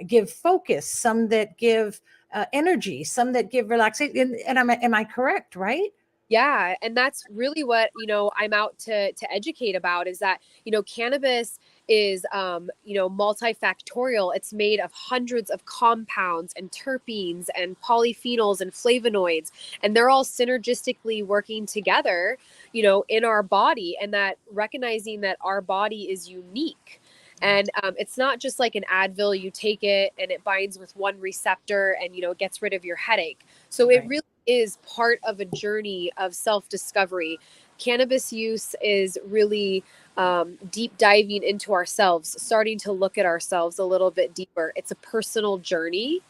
give focus, some that give energy, some that give relaxation. And am I correct, right? Yeah. And that's really what, I'm out to educate about, is that, cannabis is, multifactorial. It's made of hundreds of compounds and terpenes and polyphenols and flavonoids, and they're all synergistically working together, in our body, and that recognizing that our body is unique. And it's not just like an Advil, you take it and it binds with one receptor and, it gets rid of your headache. So it really is part of a journey of self-discovery. Cannabis use is really deep diving into ourselves, starting to look at ourselves a little bit deeper. It's a personal journey.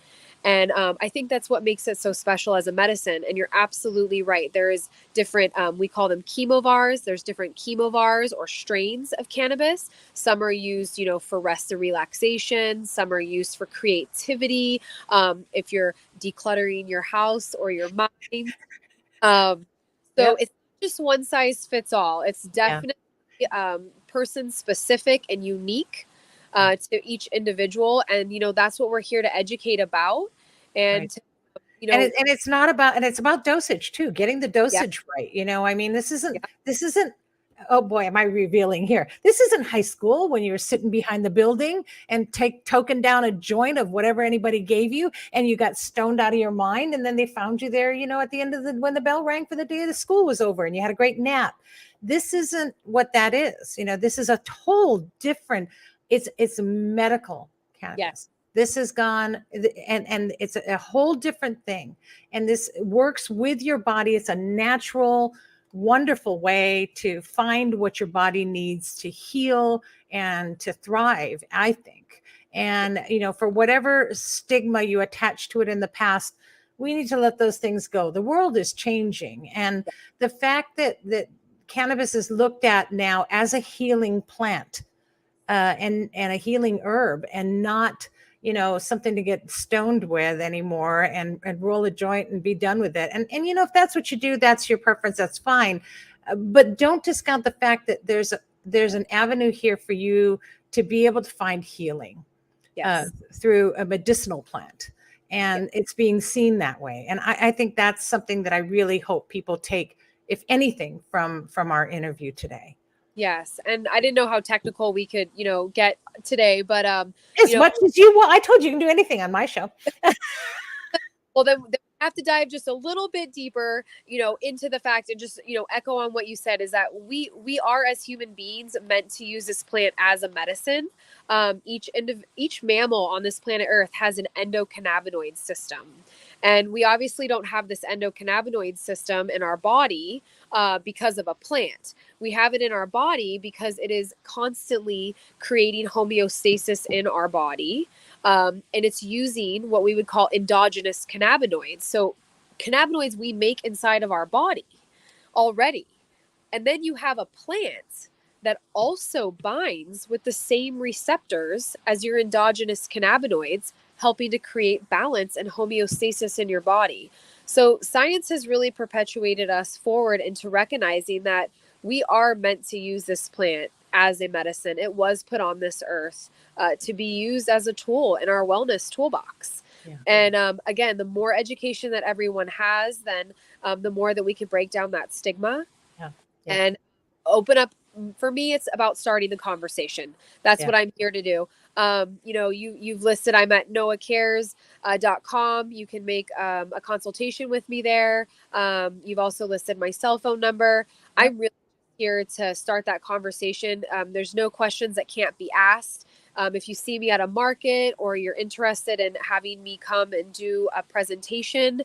And I think that's what makes it so special as a medicine. And you're absolutely right. There is different, we call them chemovars. There's different chemovars or strains of cannabis. Some are used, for rest and relaxation. Some are used for creativity. If you're decluttering your house or your mind. It's just one size fits all. It's definitely person specific and unique to each individual. And, that's what we're here to educate about. And, and it's not about, and it's about dosage too, getting the dosage right. I mean, this isn't, oh boy, am I revealing here. This isn't high school when you're sitting behind the building and token down a joint of whatever anybody gave you and you got stoned out of your mind. And then they found you there, at the end of when the bell rang for the day of the school was over and you had a great nap. This isn't what that is. This is a whole different, it's medical cannabis. Yes. This has gone and it's a whole different thing. And this works with your body. It's a natural, wonderful way to find what your body needs to heal and to thrive, I think. And, for whatever stigma you attach to it in the past, we need to let those things go. The world is changing. And the fact that cannabis is looked at now as a healing plant and a healing herb and not, something to get stoned with anymore and roll a joint and be done with it. And if that's what you do, that's your preference, that's fine. But don't discount the fact that there's an avenue here for you to be able to find healing through a medicinal plant. And it's being seen that way. And I think that's something that I really hope people take, if anything, from our interview today. Yes. And I didn't know how technical we could, get today, but As much as you want. I told you can do anything on my show. well, then we have to dive just a little bit deeper, into the fact and just, echo on what you said is that we are as human beings meant to use this plant as a medicine. Each mammal on this planet Earth has an endocannabinoid system. And we obviously don't have this endocannabinoid system in our body because of a plant. We have it in our body because it is constantly creating homeostasis in our body. And it's using what we would call endogenous cannabinoids. So cannabinoids we make inside of our body already. And then you have a plant that also binds with the same receptors as your endogenous cannabinoids, helping to create balance and homeostasis in your body. So science has really perpetuated us forward into recognizing that we are meant to use this plant as a medicine. It was put on this earth to be used as a tool in our wellness toolbox. Yeah. And again, the more education that everyone has, then the more that we can break down that stigma. Yeah. And open up. For me, it's about starting the conversation. That's what I'm here to do. You've listed, I'm at noahcares.com. You can make a consultation with me there. You've also listed my cell phone number. I'm really here to start that conversation. There's no questions that can't be asked. If you see me at a market or you're interested in having me come and do a presentation,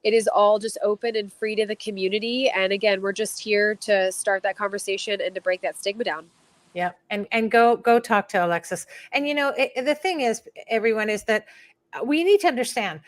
it is all just open and free to the community. And again, we're just here to start that conversation and to break that stigma down. Yeah. And go talk to Alexis. And, the thing is, everyone, is that we need to understand,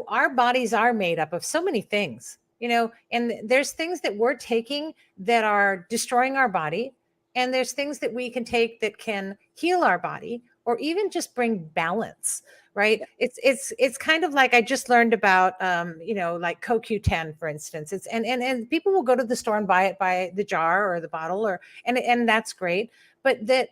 our bodies are made up of so many things, and there's things that we're taking that are destroying our body. And there's things that we can take that can heal our body or even just bring balance. Right. Yeah. It's kind of like I just learned about, like CoQ10, for instance. It's and people will go to the store and buy it by the jar or the bottle and that's great. But the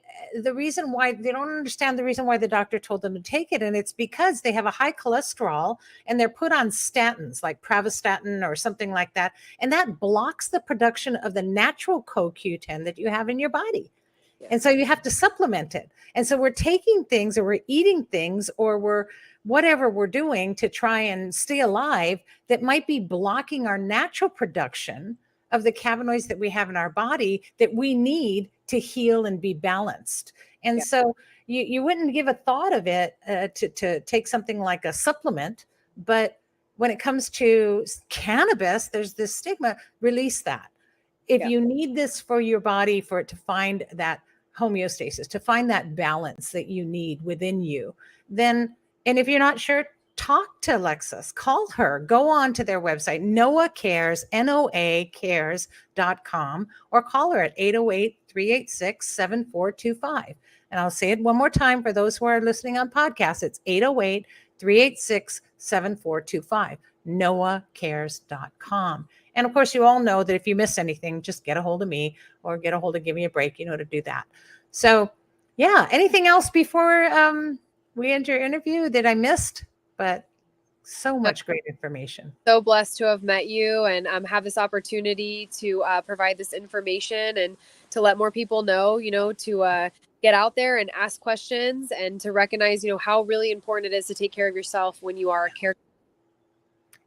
reason why they don't understand the reason why the doctor told them to take it. And it's because they have a high cholesterol and they're put on statins like pravastatin or something like that. And that blocks the production of the natural CoQ10 that you have in your body. And so you have to supplement it. And so we're taking things or we're eating things or we're whatever we're doing to try and stay alive that might be blocking our natural production of the cannabinoids that we have in our body that we need to heal and be balanced. And so you wouldn't give a thought of it to take something like a supplement. But when it comes to cannabis, there's this stigma. Release that. If you need this for your body, for it to find that homeostasis, to find that balance that you need within you, then, and if you're not sure, talk to Alexis, call her, go on to their website, Noah Cares, NOAcares.com, or call her at 808-386-7425. And I'll say it one more time for those who are listening on podcasts. It's 808-386-7425, NOAcares.com. And of course, you all know that if you miss anything, just get a hold of me or get a hold of Give Me a Break. You know to do that. So, yeah. Anything else before we end your interview that I missed? But so much great information. So blessed to have met you and have this opportunity to provide this information and to let more people know, to get out there and ask questions and to recognize, how really important it is to take care of yourself when you are a caregiver.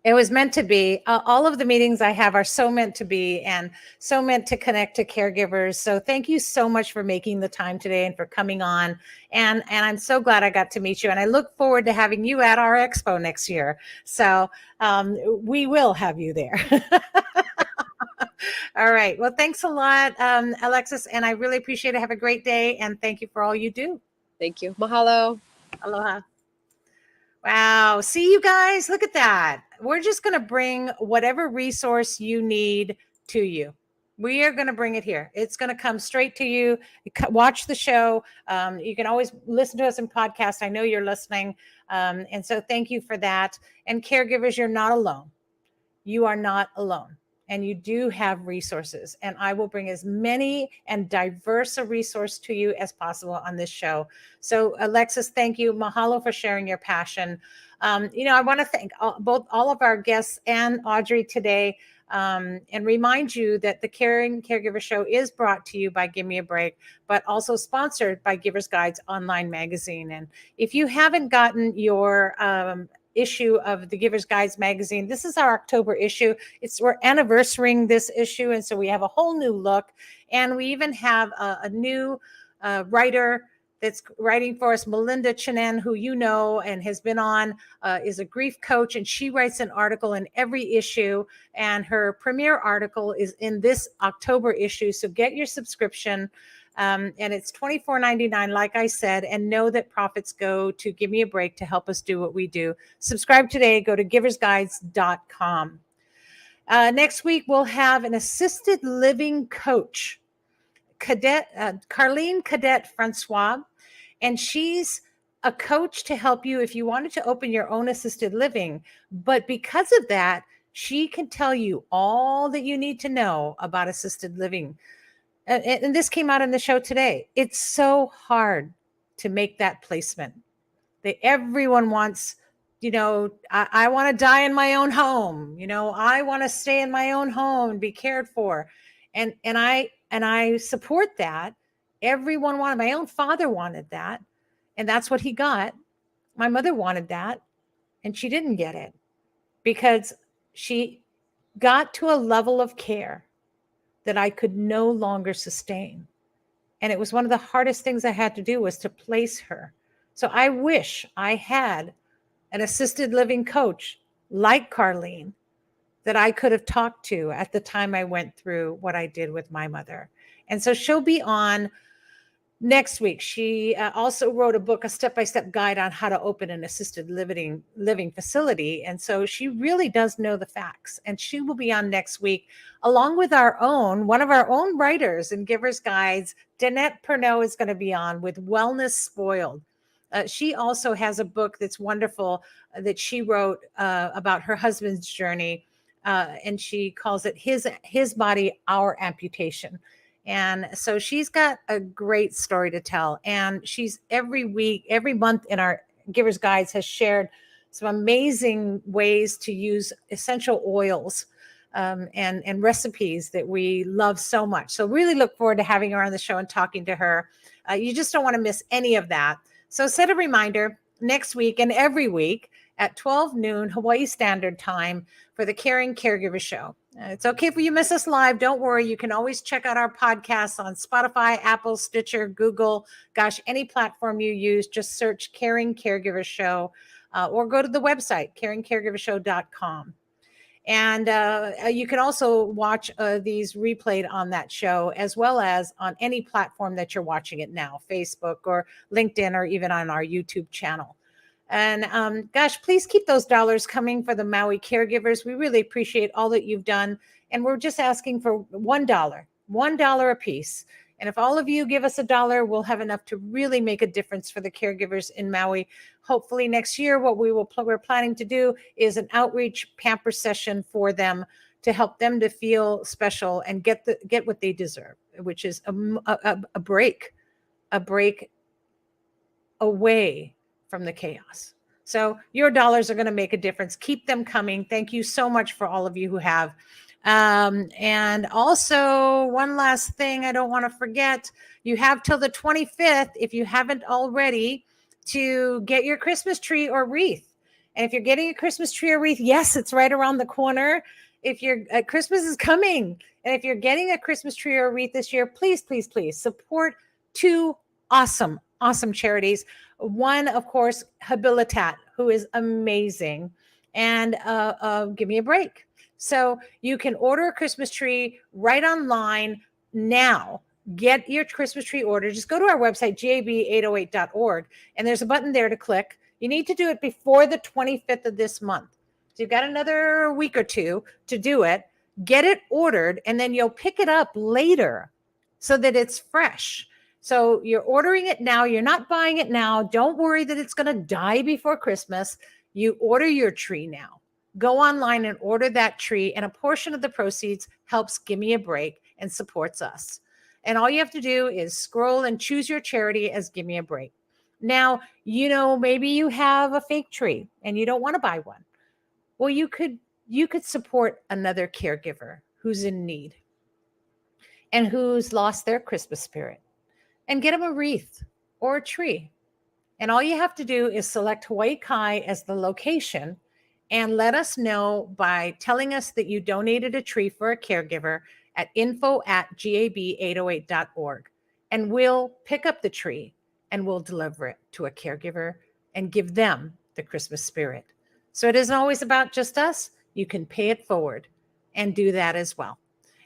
It was meant to be. All of the meetings I have are so meant to be and so meant to connect to caregivers. So thank you so much for making the time today and for coming on. And I'm so glad I got to meet you. And I look forward to having you at our expo next year. So we will have you there. All right. Well, thanks a lot, Alexis. And I really appreciate it. Have a great day. And thank you for all you do. Thank you. Mahalo. Aloha. Wow. See, you guys, look at that. We're just going to bring whatever resource you need to you. We are going to bring it here. It's going to come straight to you. Watch the show. You can always listen to us in podcasts. I know you're listening. And so thank you for that. And caregivers, you're not alone. You are not alone. And you do have resources. And I will bring as many and diverse a resource to you as possible on this show. So Alexis, thank you. Mahalo for sharing your passion. I want to thank all of our guests and Audrey today. and remind you that the Caring Caregiver Show is brought to you by Give Me a Break, but also sponsored by Giver's Guides online magazine. And if you haven't gotten your issue of the Giver's Guides magazine, this is our October issue. We're anniversarying this issue, and so we have a whole new look, and we even have a new writer that's writing for us, Melinda Chinen, who you know and has been on, is a grief coach, and she writes an article in every issue, and her premiere article is in this October issue. So get your subscription, and it's $24.99, like I said, and know that profits go to Give Me a Break to help us do what we do. Subscribe today. Go to giversguides.com. Next week, we'll have an assisted living coach, Carlene Cadet Francois, and she's a coach to help you if you wanted to open your own assisted living. But because of that, she can tell you all that you need to know about assisted living. And this came out in the show today. It's so hard to make that placement. Everyone wants, I want to die in my own home. I want to stay in my own home and be cared for. And I support that. Everyone wanted, my own father wanted that. And that's what he got. My mother wanted that. And she didn't get it because she got to a level of care that I could no longer sustain. And it was one of the hardest things I had to do was to place her. So I wish I had an assisted living coach like Carlene that I could have talked to at the time I went through what I did with my mother. And so she'll be on next week. She also wrote a book, a step-by-step guide on how to open an assisted living facility. And so she really does know the facts. And she will be on next week, along with one of our own writers and Giver's Guides. Danette Pernod is going to be on with Wellness Spoiled. She also has a book that's wonderful that she wrote about her husband's journey. And she calls it His Body, Our Amputation. And so she's got a great story to tell. And she's every month in our Giver's Guides has shared some amazing ways to use essential oils and recipes that we love so much. So really look forward to having her on the show and talking to her. You just don't want to miss any of that. So set a reminder next week and every week at 12 noon Hawaii Standard Time for the Caring Caregiver Show. It's okay if you miss us live. Don't worry. You can always check out our podcasts on Spotify, Apple, Stitcher, Google, any platform you use. Just search Caring Caregiver Show or go to the website, caringcaregivershow.com. And you can also watch these replayed on that show, as well as on any platform that you're watching it now, Facebook or LinkedIn, or even on our YouTube channel. And please keep those dollars coming for the Maui caregivers. We really appreciate all that you've done. And we're just asking for $1 a piece. And if all of you give us $1, we'll have enough to really make a difference for the caregivers in Maui. Hopefully next year, what we're planning to do is an outreach pamper session for them to help them to feel special and get what they deserve, which is a break away from the chaos. So your dollars are going to make a difference. Keep them coming. Thank you so much for all of you who have. And also one last thing I don't want to forget, you have till the 25th, if you haven't already, to get your Christmas tree or wreath. And if you're getting a Christmas tree or wreath, yes, it's right around the corner. If Christmas is coming, and if you're getting a Christmas tree or wreath this year, please, please, please support two awesome charities. One, of course, Habilitat, who is amazing, and Give Me a Break. So you can order a Christmas tree right online now. Get your Christmas tree order. Just go to our website, gab808.org, and there's a button there to click. You need to do it before the 25th of this month. So you've got another week or two to do it. Get it ordered, and then you'll pick it up later so that it's fresh. So you're ordering it now. You're not buying it now. Don't worry that it's going to die before Christmas. You order your tree now. Go online and order that tree, and a portion of the proceeds helps Give Me a Break and supports us. And all you have to do is scroll and choose your charity as Give Me a Break. Now, maybe you have a fake tree and you don't want to buy one. Well, you could you could support another caregiver who's in need and who's lost their Christmas spirit, and get them a wreath or a tree. And all you have to do is select Hawaii Kai as the location and let us know by telling us that you donated a tree for a caregiver at info@gab808.org. And we'll pick up the tree and we'll deliver it to a caregiver and give them the Christmas spirit. So it isn't always about just us. You can pay it forward and do that as well.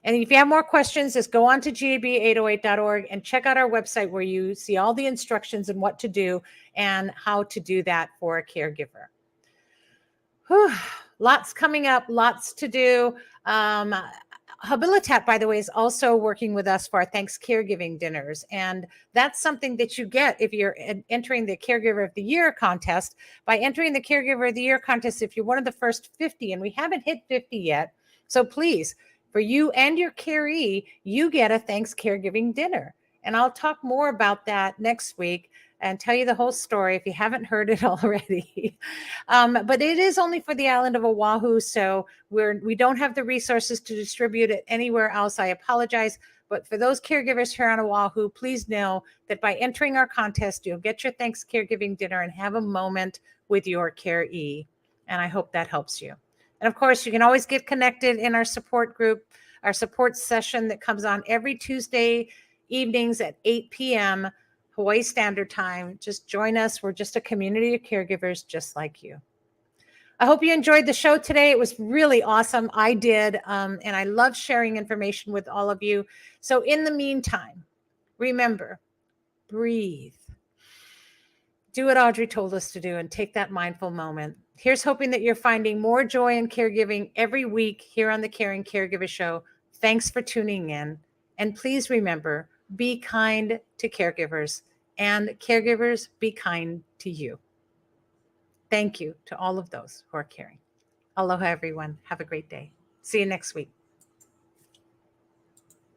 And if you have more questions, just go on to gab808.org and check out our website where you see all the instructions and what to do and how to do that for a caregiver. Whew, lots coming up, lots to do. Habilitat, by the way, is also working with us for our Thanks Caregiving dinners. And that's something that you get if you're entering the Caregiver of the Year contest. By entering the Caregiver of the Year contest, if you're one of the first 50, and we haven't hit 50 yet, so please, for you and your caree, you get a Thanks Caregiving dinner. And I'll talk more about that next week and tell you the whole story if you haven't heard it already. But it is only for the island of Oahu, so we don't have the resources to distribute it anywhere else. I apologize. But for those caregivers here on Oahu, please know that by entering our contest, you'll get your Thanks Caregiving dinner and have a moment with your caree. And I hope that helps you. And of course, you can always get connected in our support group, our support session that comes on every Tuesday evenings at 8 p.m. Hawaii Standard Time. Just join us. We're just a community of caregivers just like you. I hope you enjoyed the show today. It was really awesome. I did. And I love sharing information with all of you. So in the meantime, remember, breathe. Do what Audrey told us to do and take that mindful moment. Here's hoping that you're finding more joy in caregiving every week here on the Caring Caregiver Show. Thanks for tuning in. And please remember, be kind to caregivers, and caregivers, be kind to you. Thank you to all of those who are caring. Aloha, everyone. Have a great day. See you next week.